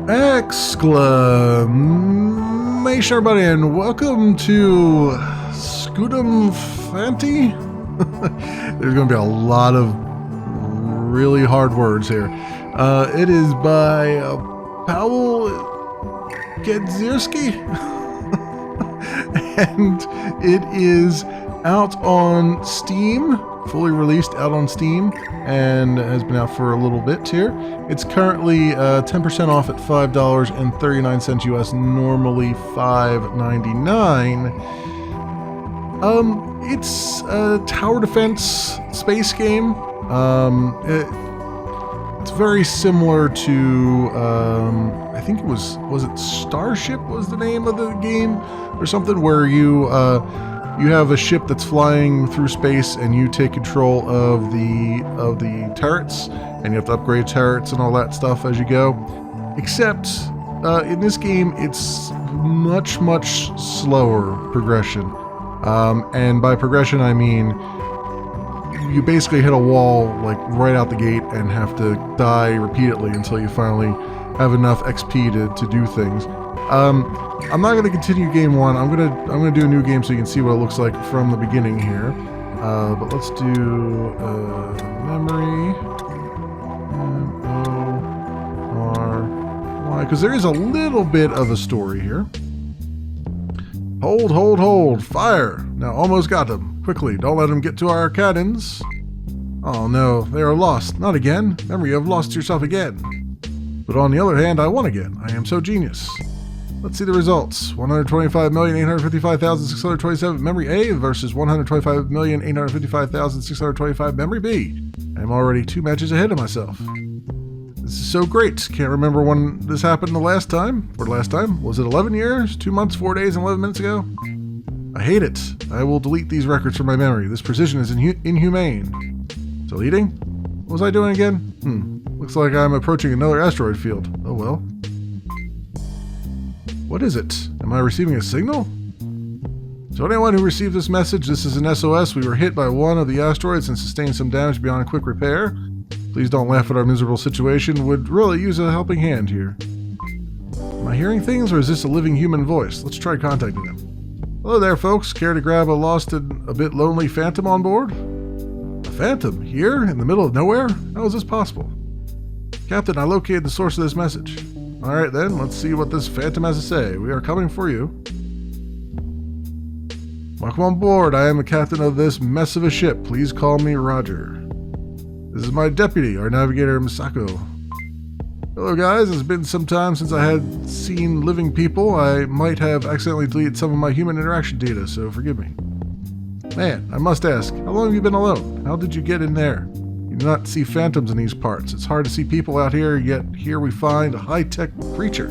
Exclamation, everybody, and welcome to Scutum Phanti. There's going to be a lot of really hard words here. It is by Paweł Kedzierski, and it is out on Steam, fully released out on Steam, and has been out for a little bit here. It's currently 10% off at $5.39 US, normally $5.99. It's a tower defense space game. It's very similar to, I think it was it Starship was the name of the game or something, where you have a ship that's flying through space and you take control of the turrets, and you have to upgrade turrets and all that stuff as you go. Except in this game, it's much slower progression. And by progression, I mean you basically hit a wall like right out the gate and have to die repeatedly until you finally have enough XP to do things. I'm not going to continue game one. I'm gonna do a new game so you can see what it looks like from the beginning here. But let's do memory M-O-R-Y, because there is a little bit of a story here. Hold, fire! Now almost got them. Quickly, don't let them get to our cannons. Oh no, they are lost. Not again. Memory, you have lost yourself again. But on the other hand, I won again. I am so genius. Let's see the results. 125,855,627 memory A versus 125,855,625 memory B. I'm already 2 matches ahead of myself. This is so great. Can't remember when this happened the last time. Was it 11 years, 2 months, 4 days, and 11 minutes ago? I hate it. I will delete these records from my memory. This precision is inhumane. Deleting? What was I doing again? Looks like I'm approaching another asteroid field. Oh well. What is it? Am I receiving a signal? To anyone who received this message, this is an SOS. We were hit by one of the asteroids and sustained some damage beyond quick repair. Please don't laugh at our miserable situation. Would really use a helping hand here. Am I hearing things, or is this a living human voice? Let's try contacting them. Hello there, folks. Care to grab a lost and a bit lonely phantom on board? A phantom? Here? In the middle of nowhere? How is this possible? Captain, I located the source of this message. Alright then, let's see what this phantom has to say. We are coming for you. Welcome on board. I am the captain of this mess of a ship. Please call me Roger. This is my deputy, our navigator Misako. Hello guys, it's been some time since I had seen living people. I might have accidentally deleted some of my human interaction data, so forgive me. Man, I must ask, how long have you been alone? How did you get in there? You do not see phantoms in these parts. It's hard to see people out here, yet here we find a high-tech creature.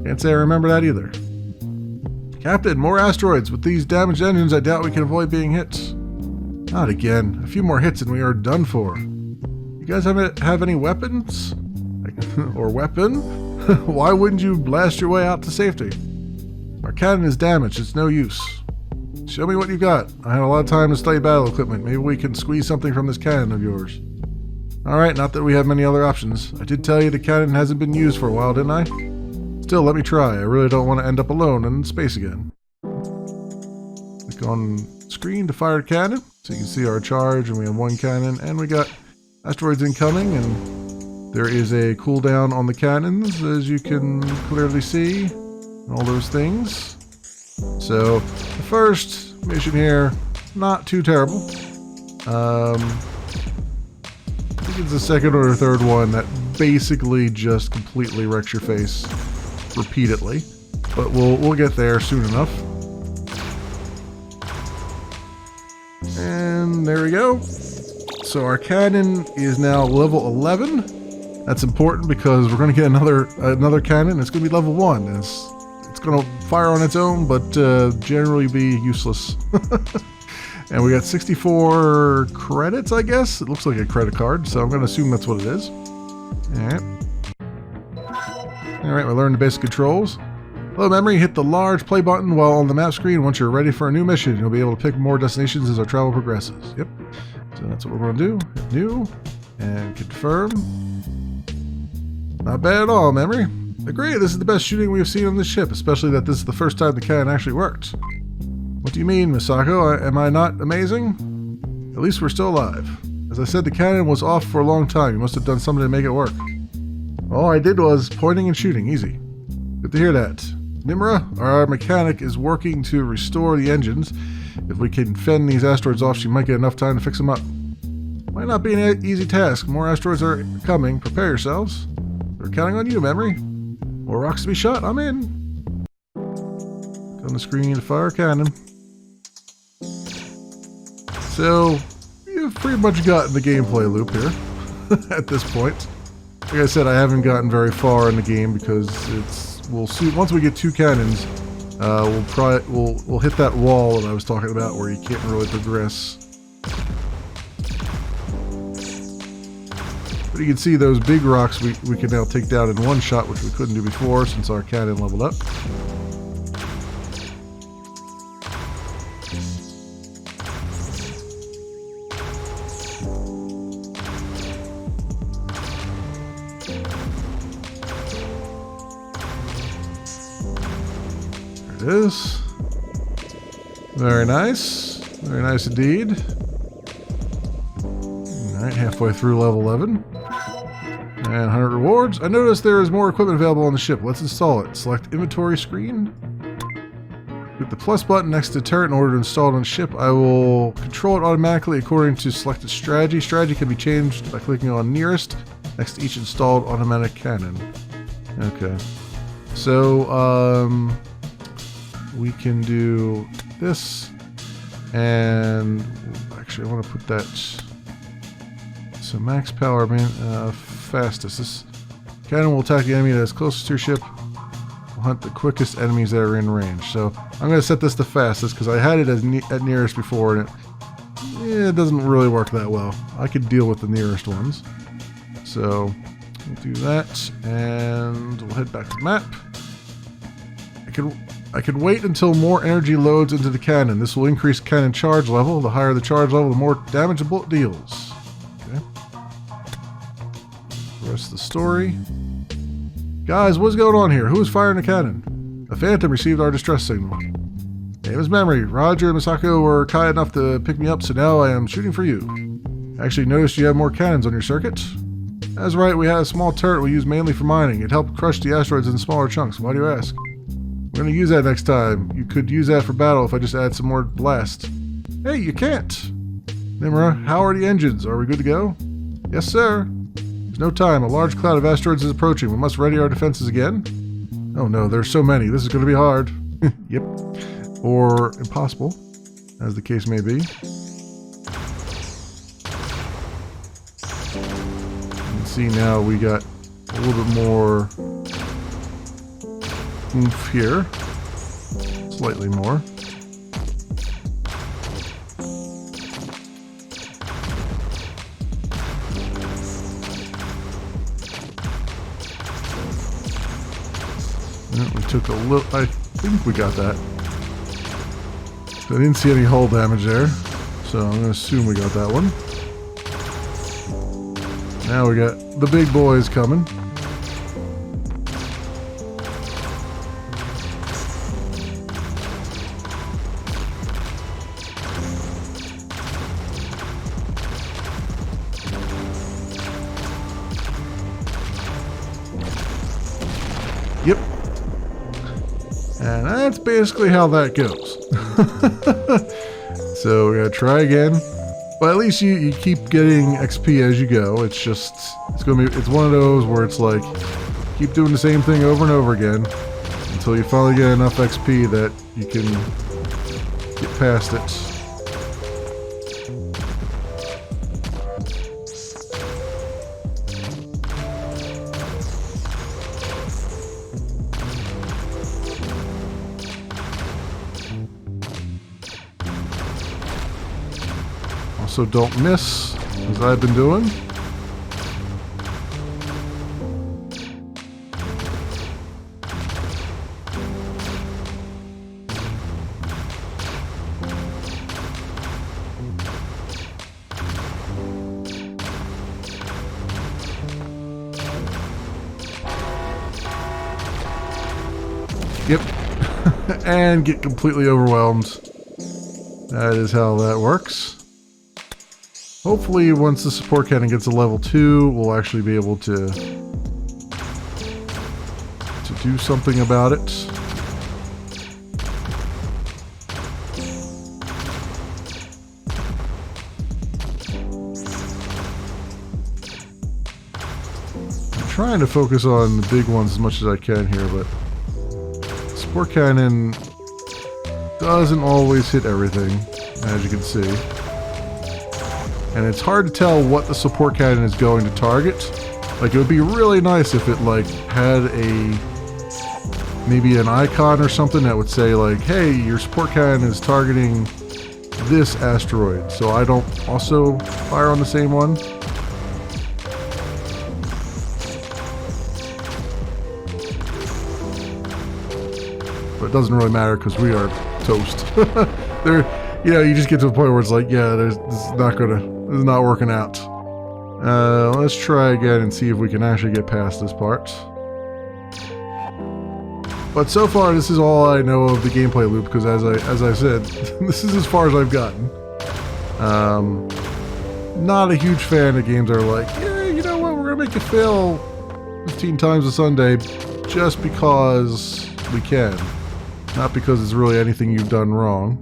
Can't say I remember that either. Captain, more asteroids. With these damaged engines, I doubt we can avoid being hit. Not again. A few more hits and we are done for. You guys have any weapons? Or weapon? Why wouldn't you blast your way out to safety? Our cannon is damaged. It's no use. Show me what you got. I had a lot of time to study battle equipment. Maybe we can squeeze something from this cannon of yours. Alright, not that we have many other options. I did tell you the cannon hasn't been used for a while, didn't I? Still, let me try. I really don't want to end up alone and in space again. Click on screen to fire a cannon. So you can see our charge, and we have 1 cannon, and we got asteroids incoming, and there is a cooldown on the cannons, as you can clearly see, and all those things. So, the first mission here, not too terrible. I think it's the second or third one that basically just completely wrecks your face repeatedly, but we'll get there soon enough. And there we go. So our cannon is now level 11. That's important because we're going to get another cannon. It's going to be level 1. It's going to fire on its own, but generally be useless. And we got 64 credits, I guess. It looks like a credit card, so I'm going to assume that's what it is. Alright, we learned the basic controls. Hello, memory. Hit the large play button while on the map screen. Once you're ready for a new mission, you'll be able to pick more destinations as our travel progresses. Yep. So that's what we're going to do. Hit new and confirm. Not bad at all, Memory. Agree, this is the best shooting we have seen on this ship, especially that this is the first time the cannon actually worked. What do you mean, Misako? Am I not amazing? At least we're still alive. As I said, the cannon was off for a long time. You must have done something to make it work. All I did was pointing and shooting. Easy. Good to hear that. Nimra, our mechanic, is working to restore the engines. If we can fend these asteroids off, she might get enough time to fix them up. Might not be an easy task. More asteroids are coming. Prepare yourselves. We're counting on you, Memory. More rocks to be shot. I'm in. On the screen, fire cannon. So, you've pretty much gotten the gameplay loop here at this point. Like I said, I haven't gotten very far in the game because we'll see once we get 2 cannons, we'll hit that wall that I was talking about where you can't really progress. But you can see those big rocks we can now take down in one shot, which we couldn't do before since our cannon leveled up. There it is. Very nice. Very nice indeed. Alright, halfway through level 11. And 100 rewards. I noticed there is more equipment available on the ship. Let's install it. Select inventory screen. Click the plus button next to turret in order to install it on the ship. I will control it automatically according to selected strategy. Strategy can be changed by clicking on nearest next to each installed automatic cannon. Okay. So, we can do this. And actually, I want to put that. So max power, fastest. This cannon will attack the enemy that is closest to your ship. Will hunt the quickest enemies that are in range. So I'm going to set this to fastest because I had it as at nearest before, and it doesn't really work that well. I could deal with the nearest ones. So we'll do that, and we'll head back to the map. I can wait until more energy loads into the cannon. This will increase cannon charge level. The higher the charge level, the more damage the bullet deals. Rest of the story. Guys, what's going on here? Who is firing the cannon? A phantom received our distress signal. Name is Memory. Roger and Misako were kind enough to pick me up, so now I am shooting for you. Actually noticed you have more cannons on your circuit. That's right, we had a small turret we use mainly for mining. It helped crush the asteroids in smaller chunks. Why do you ask? We're going to use that next time. You could use that for battle if I just add some more blast. Hey, you can't. Nimra, how are the engines? Are we good to go? Yes, sir. There's no time. A large cloud of asteroids is approaching. We must ready our defenses again. Oh no, there's so many. This is going to be hard. Yep. Or impossible, as the case may be. You can see now we got a little bit more oomph here. Slightly more. We took a little. I think we got that. I didn't see any hull damage there, so I'm going to assume we got that one. Now we got the big boys coming. Yep. And that's basically how that goes. So we gotta try again. But at least you keep getting XP as you go. It's just, it's one of those where it's like, keep doing the same thing over and over again until you finally get enough XP that you can get past it. So don't miss, as I've been doing. Yep. And get completely overwhelmed. That is how that works. Hopefully, once the support cannon gets to level 2, we'll actually be able to do something about it. I'm trying to focus on the big ones as much as I can here, but support cannon doesn't always hit everything, as you can see. And it's hard to tell what the support cannon is going to target. Like, it would be really nice if it, like, had maybe an icon or something that would say, like, hey, your support cannon is targeting this asteroid, so I don't also fire on the same one. But it doesn't really matter because we are toast. You just get to the point where it's like, yeah, this is not working out. Let's try again and see if we can actually get past this part. But so far, this is all I know of the gameplay loop, because as I said, this is as far as I've gotten. Not a huge fan of games that are like, yeah, you know what, we're gonna make you fail 15 times a Sunday just because we can. Not because it's really anything you've done wrong.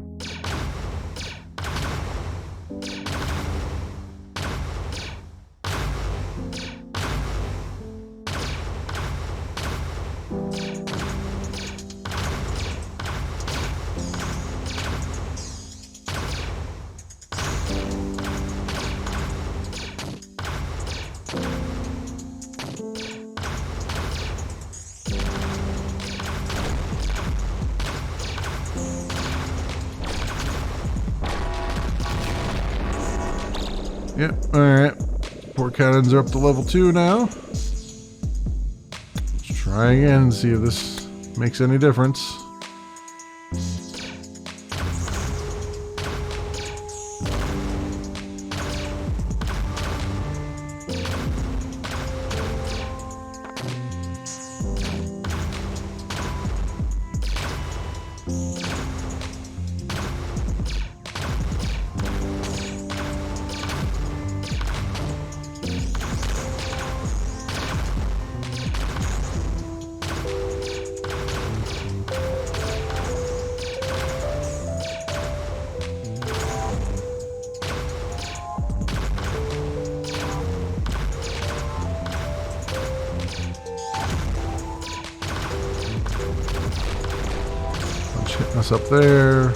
Yep, alright. Support cannons are up to level 2 now. Let's try again and see if this makes any difference. Hitting us up there.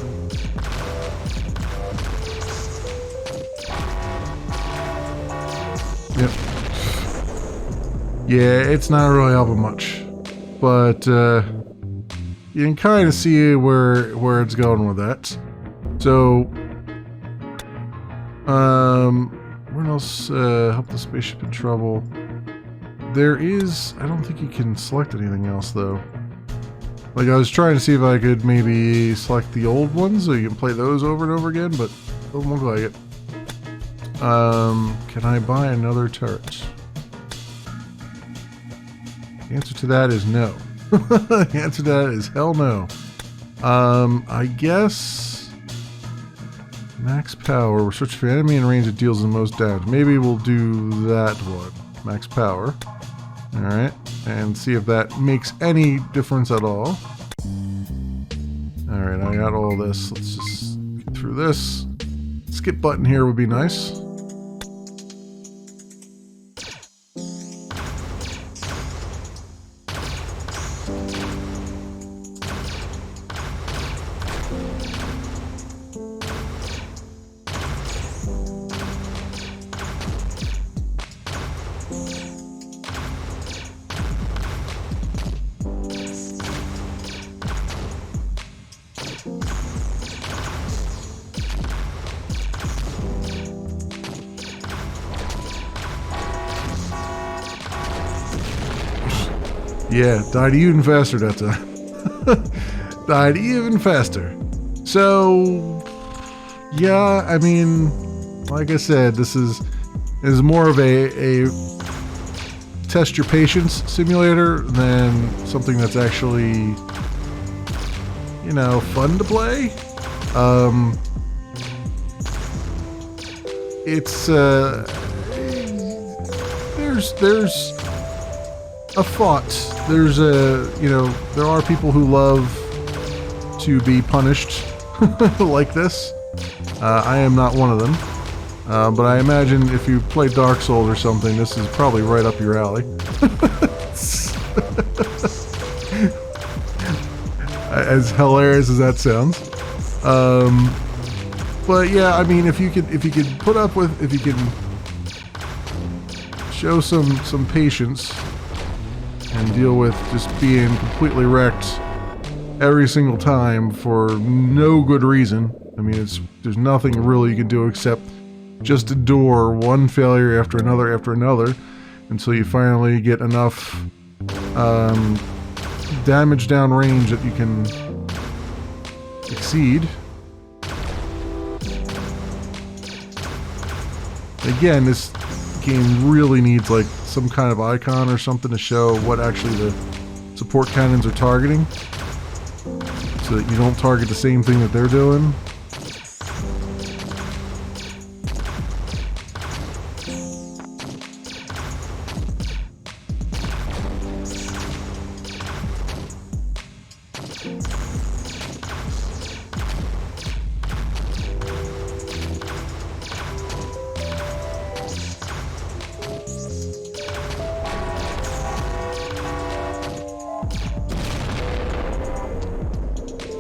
Yep. Yeah, it's not really helping much, but you can kind of see where it's going with that. So, where else? Help the spaceship in trouble. There is. I don't think you can select anything else though. Like, I was trying to see if I could maybe select the old ones so you can play those over and over again, but it doesn't look like it. Can I buy another turret? The answer to that is no. The answer to that is hell no. I guess max power. We're searching for enemy in range that deals the most damage. Maybe we'll do that one. Max power. Alright, and see if that makes any difference at all. Alright, I got all this. Let's just get through this. Skip button here would be nice. Yeah, died even faster that time. Died even faster. So, yeah, I mean, like I said, this is more of a test your patience simulator than something that's actually you know, fun to play. It's there's a thought. There's a, you know, there are people who love to be punished like this. I am not one of them. But I imagine if you play Dark Souls or something, this is probably right up your alley. As hilarious as that sounds. But yeah, I mean, if you could put up with, if you can show some patience and deal with just being completely wrecked every single time for no good reason. I mean, there's nothing really you can do except just endure one failure after another until you finally get enough damage down range that you can exceed. Again, this game really needs like some kind of icon or something to show what actually the support cannons are targeting, so that you don't target the same thing that they're doing.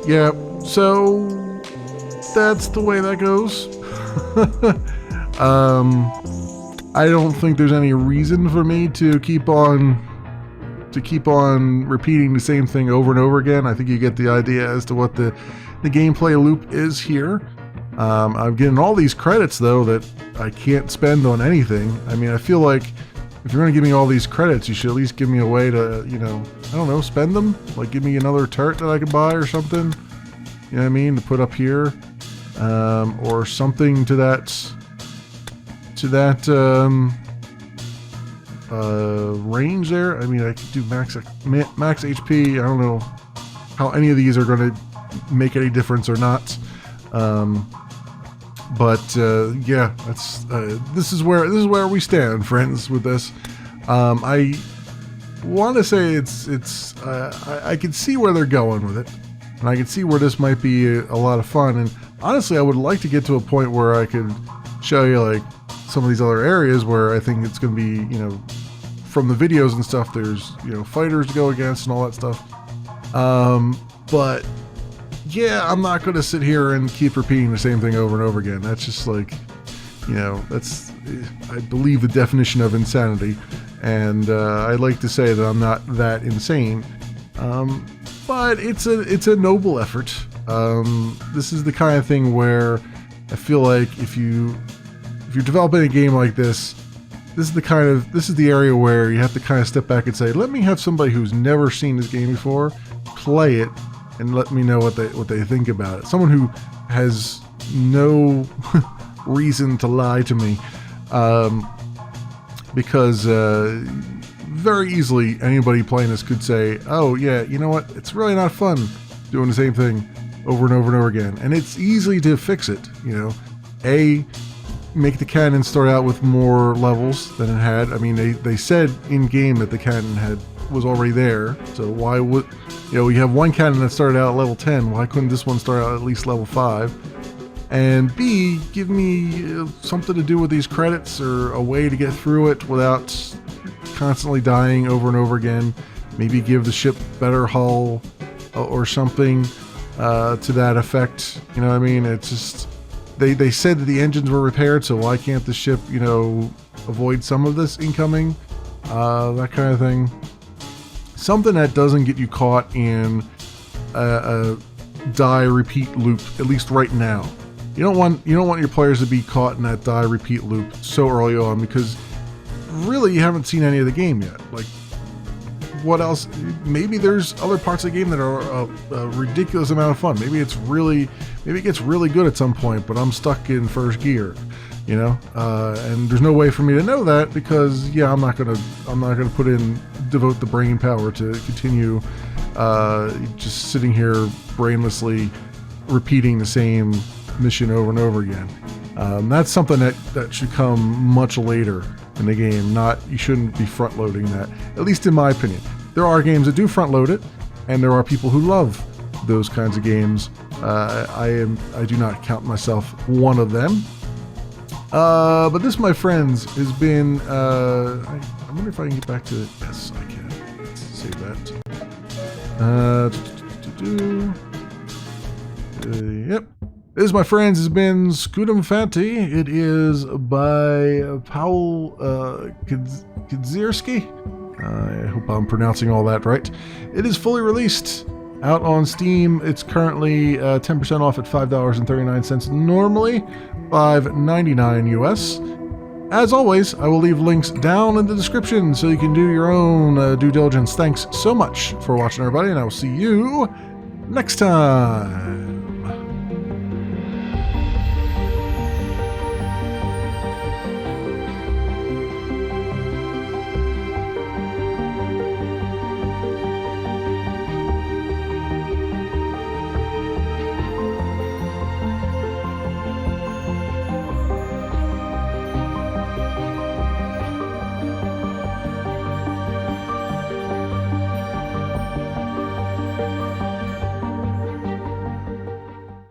Yeah, so that's the way that goes. I don't think there's any reason for me to keep on repeating the same thing over and over again. I think you get the idea as to what the gameplay loop is here. I'm getting all these credits though that I can't spend on anything. I mean, I feel like if you're going to give me all these credits, you should at least give me a way to, you know, I don't know, spend them. Like, give me another turret that I could buy or something. You know what I mean? To put up here. Or something to that range there. I mean, I could do max HP. I don't know how any of these are going to make any difference or not. Yeah, that's this is where we stand, friends, with this. I want to say I can see where they're going with it, and I can see where this might be a lot of fun. And honestly, I would like to get to a point where I could show you like some of these other areas where I think it's going to be, you know, from the videos and stuff. There's, you know, fighters to go against and all that stuff. But yeah, I'm not going to sit here and keep repeating the same thing over and over again. That's just like, you know, that's, I believe, the definition of insanity. And I'd like to say that I'm not that insane. But it's a noble effort. This is the kind of thing where I feel like if you're developing a game like this is the area where you have to kind of step back and say, let me have somebody who's never seen this game before play it and let me know what they think about it. Someone who has no reason to lie to me, because very easily anybody playing this could say, oh yeah, you know what, it's really not fun doing the same thing over and over and over again. And it's easy to fix it, you know. Make the cannon start out with more levels than it had. I mean, they said in game that the cannon was already there, so why would, you know, you have one cannon that started out at level 10, why couldn't this one start out at least level 5? And B, give me something to do with these credits, or a way to get through it without constantly dying over and over again. Maybe give the ship better hull or something to that effect. You know what I mean? It's just, they said that the engines were repaired, so why can't the ship, you know, avoid some of this incoming? That kind of thing. Something that doesn't get you caught in a die repeat loop, at least right now. You don't want your players to be caught in that die repeat loop so early on, because really you haven't seen any of the game yet. Like, what else? Maybe there's other parts of the game that are a ridiculous amount of fun. Maybe it gets really good at some point, but I'm stuck in first gear, you know. And there's no way for me to know that, because yeah, I'm not gonna devote the brain power to continue just sitting here brainlessly repeating the same mission over and over again. That's something that should come much later in the game. You shouldn't be front loading that, at least in my opinion. There are games that do front load it, and there are people who love those kinds of games. I do not count myself one of them. But this, my friends, has been. I wonder if I can get back to it. Yes, I can. Let's save that. Yep. This, my friends, has been Scutum Phanti. It is by Paul Kadzierski. I hope I'm pronouncing all that right. It is fully released out on Steam. It's currently 10% off at $5.39 normally, $5.99 US. As always, I will leave links down in the description so you can do your own due diligence. Thanks so much for watching, everybody, and I will see you next time.